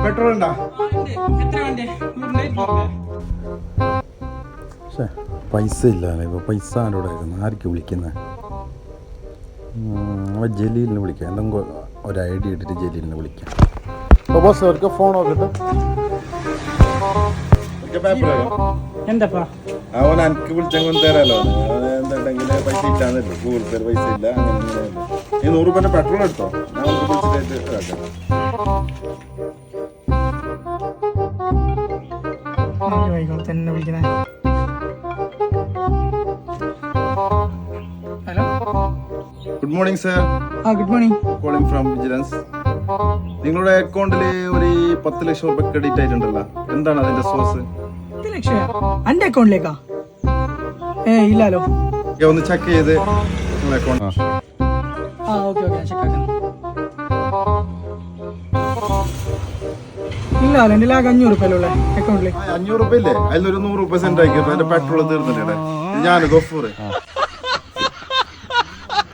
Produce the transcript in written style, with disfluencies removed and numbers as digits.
Petrol ഉണ്ടോ? പക്ഷേ പൈസ ഇല്ലല്ലേ ഇപ്പോൾ. പൈസ ആരോടെ ആർക്ക് വിളിക്കുന്നത്? ജലീലിനെ വിളിക്കാം. എന്തെങ്കിലും ഒരു ഐഡിയ ഇട്ടിട്ട് ജലീലിനെ വിളിക്കാം. അപ്പോൾ ബോസ് അവർക്ക് ഫോൺ നോക്കട്ടെ. എന്താ അവൻ എനിക്ക് വിളിച്ചെങ്കിൽ തരാലോ. എന്തുണ്ടെങ്കിൽ പൈസ ഇല്ലാന്നല്ലോ, ഗൂഗിൾ പേ പൈസ ഇല്ല. അങ്ങനെ നീ 100 രൂപ പെട്രോൾ എടുത്തോ, ഞാൻ വിളിച്ചിട്ട് തന്നെ വിളിക്കുന്നേ. Hello, good morning sir. Good morning. Calling from vigilance. നിങ്ങളുടെ അക്കൗണ്ടിൽ ഒരു 10 ലക്ഷം രൂപ ക്രെഡിറ്റ് ആയിട്ടുണ്ടല്ലോ, എന്താണ് അതിന്റെ സോഴ്സ്? 10 ലക്ഷം എന്റെ അക്കൗണ്ടിലേക്കാ? ഇല്ലാലോ. ഒന്ന് ചെക്ക് ചെയ്ത് നിങ്ങളുടെ അക്കൗണ്ട്. ഓക്കെ ചെക്ക് ആക്കാം. ഇല്ല, എൻ്റെ ലാഗ് 500 രൂപയല്ലേ അക്കൗണ്ടിൽ. 500 രൂപ ഇല്ലേ? അതിലൊരു 100 രൂപ സെൻഡ് ആക്കി. എന്റെ പെട്രോൾ തീർന്നില്ലേ? ഞാൻ ഗഫൂർ.